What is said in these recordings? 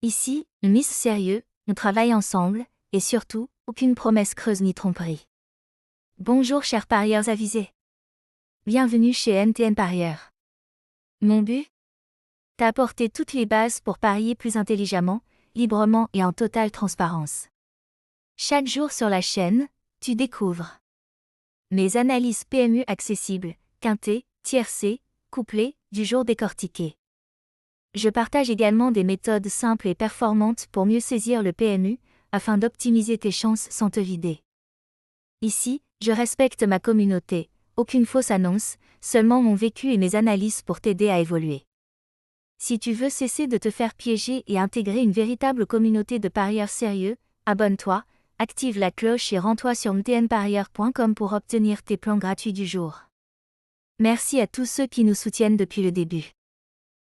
Ici, on mise sérieux, on travaille ensemble, et surtout, aucune promesse creuse ni tromperie. Bonjour chers parieurs avisés. Bienvenue chez NTN Parieurs. Mon but? T'apporter toutes les bases pour parier plus intelligemment, librement et en totale transparence. Chaque jour sur la chaîne, tu découvres mes analyses PMU accessibles, quinté, tiercé, couplé, du jour décortiqué. Je partage également des méthodes simples et performantes pour mieux saisir le PMU, afin d'optimiser tes chances sans te vider. Ici, je respecte ma communauté, aucune fausse annonce, seulement mon vécu et mes analyses pour t'aider à évoluer. Si tu veux cesser de te faire piéger et intégrer une véritable communauté de parieurs sérieux, abonne-toi, active la cloche et rends-toi sur ntnparieur.com pour obtenir tes plans gratuits du jour. Merci à tous ceux qui nous soutiennent depuis le début.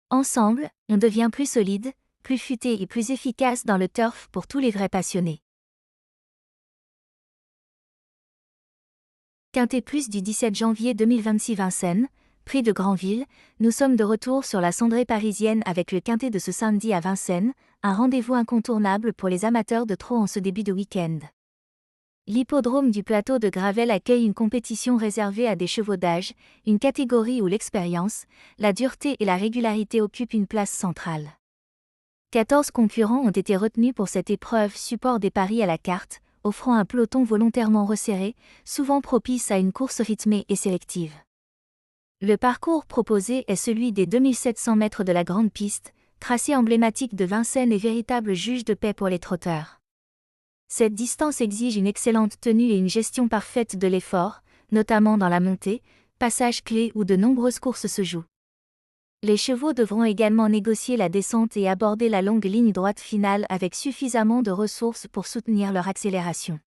Ensemble, on devient plus solide, plus futé et plus efficace dans le turf pour tous les vrais passionnés. Quintet Plus du 17 janvier 2026 Vincennes, prix de Granville, nous sommes de retour sur la cendrée parisienne avec le quintet de ce samedi à Vincennes, un rendez-vous incontournable pour les amateurs de trot en ce début de week-end. L'hippodrome du plateau de Gravelle accueille une compétition réservée à des chevaux d'âge, une catégorie où l'expérience, la dureté et la régularité occupent une place centrale. 14 concurrents ont été retenus pour cette épreuve support des paris à la carte, offrant un peloton volontairement resserré, souvent propice à une course rythmée et sélective. Le parcours proposé est celui des 2700 mètres de la grande piste, tracé emblématique de Vincennes et véritable juge de paix pour les trotteurs. Cette distance exige une excellente tenue et une gestion parfaite de l'effort, notamment dans la montée, passage clé où de nombreuses courses se jouent. Les chevaux devront également négocier la descente et aborder la longue ligne droite finale avec suffisamment de ressources pour soutenir leur accélération.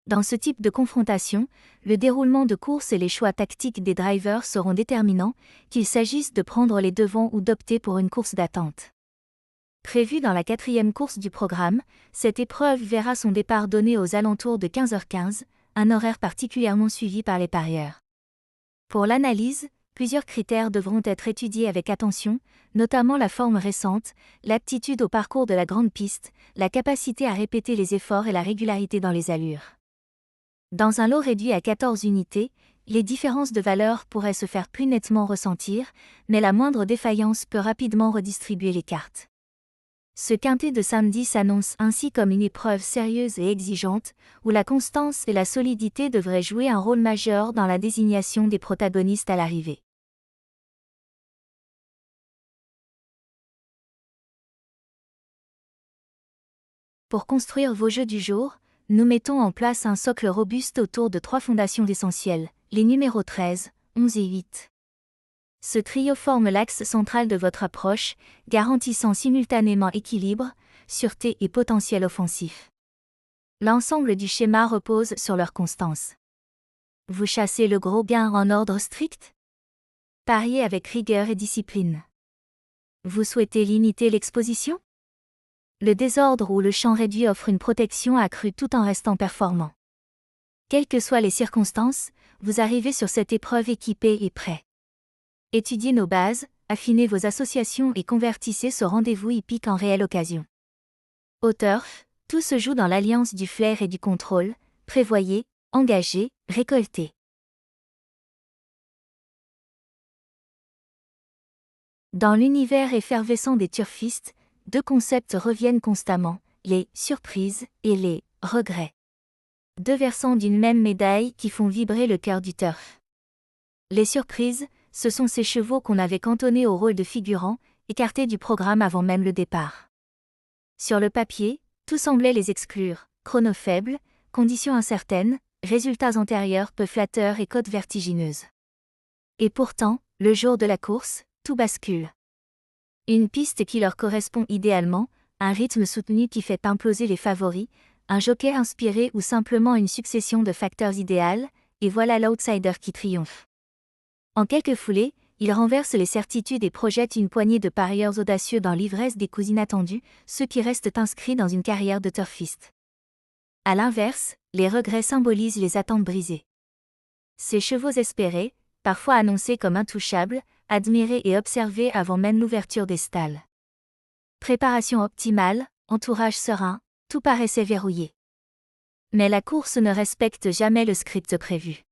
Dans ce type de confrontation, le déroulement de course et les choix tactiques des drivers seront déterminants, qu'il s'agisse de prendre les devants ou d'opter pour une course d'attente. Prévue dans la 4e course du programme, cette épreuve verra son départ donné aux alentours de 15h15, un horaire particulièrement suivi par les parieurs. Pour l'analyse, plusieurs critères devront être étudiés avec attention, notamment la forme récente, l'aptitude au parcours de la grande piste, la capacité à répéter les efforts et la régularité dans les allures. Dans un lot réduit à 14 unités, les différences de valeur pourraient se faire plus nettement ressentir, mais la moindre défaillance peut rapidement redistribuer les cartes. Ce quintet de samedi s'annonce ainsi comme une épreuve sérieuse et exigeante, où la constance et la solidité devraient jouer un rôle majeur dans la désignation des protagonistes à l'arrivée. Pour construire vos jeux du jour, nous mettons en place un socle robuste autour de 3 fondations essentielles, les numéros 13, 11 et 8. Ce trio forme l'axe central de votre approche, garantissant simultanément équilibre, sûreté et potentiel offensif. L'ensemble du schéma repose sur leur constance. Vous chassez le gros gain en ordre strict? Pariez avec rigueur et discipline. Vous souhaitez limiter l'exposition? Le désordre ou le champ réduit offre une protection accrue tout en restant performant. Quelles que soient les circonstances, vous arrivez sur cette épreuve équipé et prêt. Étudiez nos bases, affinez vos associations et convertissez ce rendez-vous hippique en réelle occasion. Au turf, tout se joue dans l'alliance du flair et du contrôle, prévoyez, engagez, récoltez. Dans l'univers effervescent des turfistes, 2 concepts reviennent constamment, les surprises et les regrets. 2 versants d'une même médaille qui font vibrer le cœur du turf. Les surprises, ce sont ces chevaux qu'on avait cantonnés au rôle de figurants, écartés du programme avant même le départ. Sur le papier, tout semblait les exclure, chrono faible, conditions incertaines, résultats antérieurs peu flatteurs et cotes vertigineuses. Et pourtant, le jour de la course, tout bascule. Une piste qui leur correspond idéalement, un rythme soutenu qui fait imploser les favoris, un jockey inspiré ou simplement une succession de facteurs idéaux, et voilà l'outsider qui triomphe. En quelques foulées, il renverse les certitudes et projette une poignée de parieurs audacieux dans l'ivresse des coups inattendus, ceux qui restent inscrits dans une carrière de turfiste. À l'inverse, les regrets symbolisent les attentes brisées. Ces chevaux espérés, parfois annoncés comme intouchables, admirés et observés avant même l'ouverture des stalles. Préparation optimale, entourage serein, tout paraissait verrouillé. Mais la course ne respecte jamais le script prévu.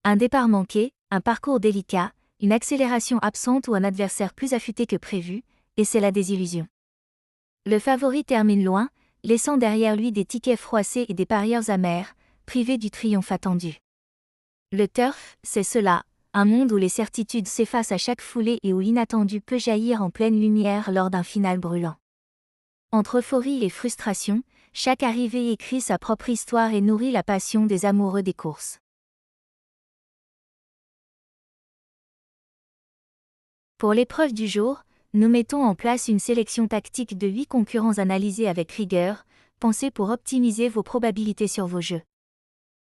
Un départ manqué, un parcours délicat, une accélération absente ou un adversaire plus affûté que prévu, et c'est la désillusion. Le favori termine loin, laissant derrière lui des tickets froissés et des parieurs amers, privés du triomphe attendu. Le turf, c'est cela, un monde où les certitudes s'effacent à chaque foulée et où l'inattendu peut jaillir en pleine lumière lors d'un final brûlant. Entre euphorie et frustration, chaque arrivée écrit sa propre histoire et nourrit la passion des amoureux des courses. Pour l'épreuve du jour, nous mettons en place une sélection tactique de 8 concurrents analysés avec rigueur, pensés pour optimiser vos probabilités sur vos jeux.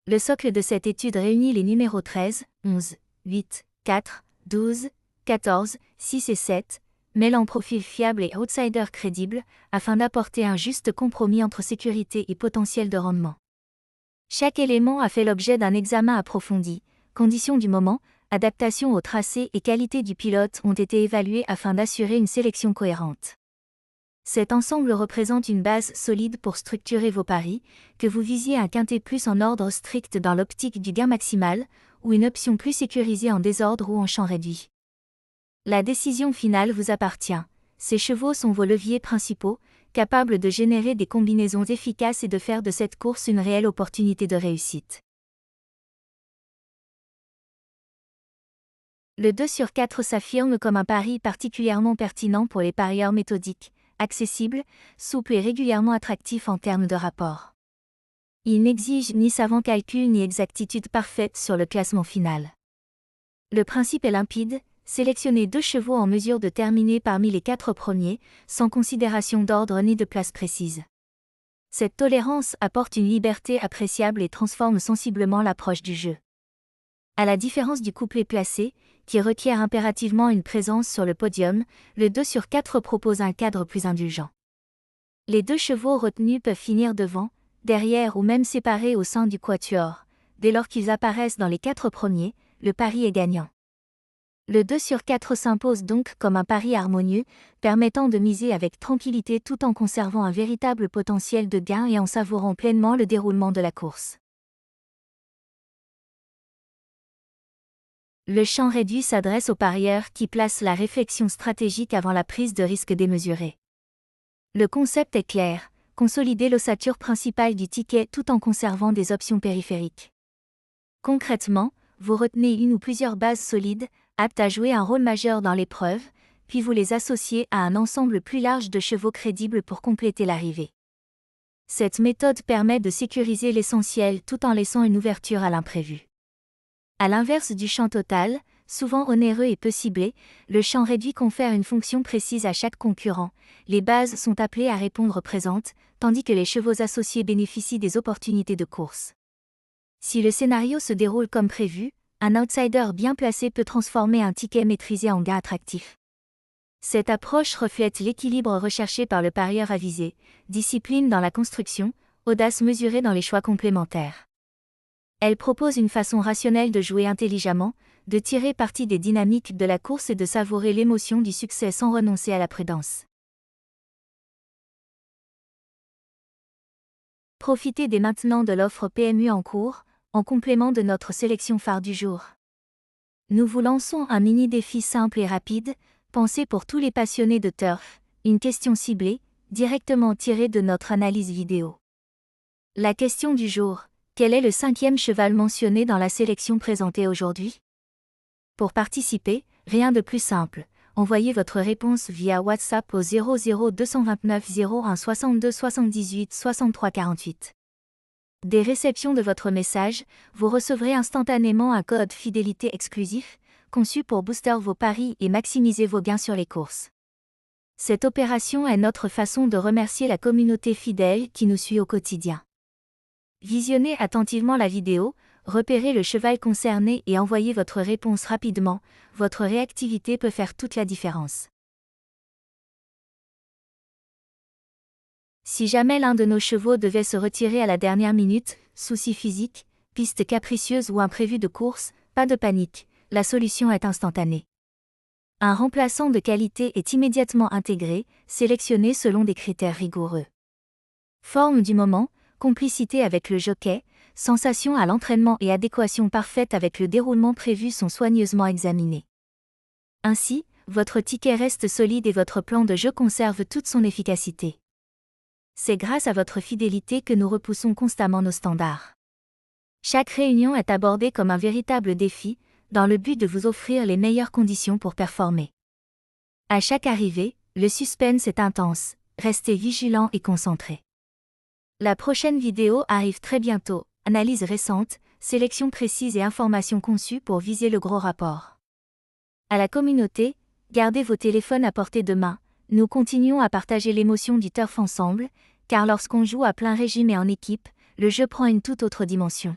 Le socle de cette étude réunit les numéros 13, 11, 8, 4, 12, 14, 6 et 7, mêlant profils fiables et outsiders crédibles, afin d'apporter un juste compromis entre sécurité et potentiel de rendement. Chaque élément a fait l'objet d'un examen approfondi, conditions du moment, adaptation au tracé et qualité du pilote ont été évalués afin d'assurer une sélection cohérente. Cet ensemble représente une base solide pour structurer vos paris, que vous visiez un quintet plus en ordre strict dans l'optique du gain maximal, ou une option plus sécurisée en désordre ou en champ réduit. La décision finale vous appartient. Ces chevaux sont vos leviers principaux, capables de générer des combinaisons efficaces et de faire de cette course une réelle opportunité de réussite. Le 2 sur 4 s'affirme comme un pari particulièrement pertinent pour les parieurs méthodiques, accessible, souple et régulièrement attractif en termes de rapport. Il n'exige ni savant calcul ni exactitude parfaite sur le classement final. Le principe est limpide, sélectionnez 2 chevaux en mesure de terminer parmi les 4 premiers, sans considération d'ordre ni de place précise. Cette tolérance apporte une liberté appréciable et transforme sensiblement l'approche du jeu. À la différence du couplet placé, qui requiert impérativement une présence sur le podium, le 2 sur 4 propose un cadre plus indulgent. Les 2 chevaux retenus peuvent finir devant, derrière ou même séparés au sein du quatuor. Dès lors qu'ils apparaissent dans les 4 premiers, le pari est gagnant. Le 2 sur 4 s'impose donc comme un pari harmonieux, permettant de miser avec tranquillité tout en conservant un véritable potentiel de gain et en savourant pleinement le déroulement de la course. Le champ réduit s'adresse aux parieurs qui placent la réflexion stratégique avant la prise de risque démesurée. Le concept est clair, consolider l'ossature principale du ticket tout en conservant des options périphériques. Concrètement, vous retenez une ou plusieurs bases solides, aptes à jouer un rôle majeur dans l'épreuve, puis vous les associez à un ensemble plus large de chevaux crédibles pour compléter l'arrivée. Cette méthode permet de sécuriser l'essentiel tout en laissant une ouverture à l'imprévu. À l'inverse du champ total, souvent onéreux et peu ciblé, le champ réduit confère une fonction précise à chaque concurrent. Les bases sont appelées à répondre présentes, tandis que les chevaux associés bénéficient des opportunités de course. Si le scénario se déroule comme prévu, un outsider bien placé peut transformer un ticket maîtrisé en gain attractif. Cette approche reflète l'équilibre recherché par le parieur avisé, discipline dans la construction, audace mesurée dans les choix complémentaires. Elle propose une façon rationnelle de jouer intelligemment, de tirer parti des dynamiques de la course et de savourer l'émotion du succès sans renoncer à la prudence. Profitez dès maintenant de l'offre PMU en cours, en complément de notre sélection phare du jour. Nous vous lançons un mini-défi simple et rapide, pensé pour tous les passionnés de turf, une question ciblée, directement tirée de notre analyse vidéo. La question du jour: quel est le 5e cheval mentionné dans la sélection présentée aujourd'hui? Pour participer, rien de plus simple. Envoyez votre réponse via WhatsApp au 00 229 01 62 78 63 48. Dès réception de votre message, vous recevrez instantanément un code fidélité exclusif, conçu pour booster vos paris et maximiser vos gains sur les courses. Cette opération est notre façon de remercier la communauté fidèle qui nous suit au quotidien. Visionnez attentivement la vidéo, repérez le cheval concerné et envoyez votre réponse rapidement, votre réactivité peut faire toute la différence. Si jamais l'un de nos chevaux devait se retirer à la dernière minute, soucis physiques, piste capricieuse ou imprévu de course, pas de panique, la solution est instantanée. Un remplaçant de qualité est immédiatement intégré, sélectionné selon des critères rigoureux. Forme du moment, complicité avec le jockey, sensation à l'entraînement et adéquation parfaite avec le déroulement prévu sont soigneusement examinés. Ainsi, votre ticket reste solide et votre plan de jeu conserve toute son efficacité. C'est grâce à votre fidélité que nous repoussons constamment nos standards. Chaque réunion est abordée comme un véritable défi, dans le but de vous offrir les meilleures conditions pour performer. À chaque arrivée, le suspense est intense, restez vigilants et concentrés. La prochaine vidéo arrive très bientôt, analyse récente, sélection précise et informations conçues pour viser le gros rapport. À la communauté, gardez vos téléphones à portée de main, nous continuons à partager l'émotion du turf ensemble, car lorsqu'on joue à plein régime et en équipe, le jeu prend une toute autre dimension.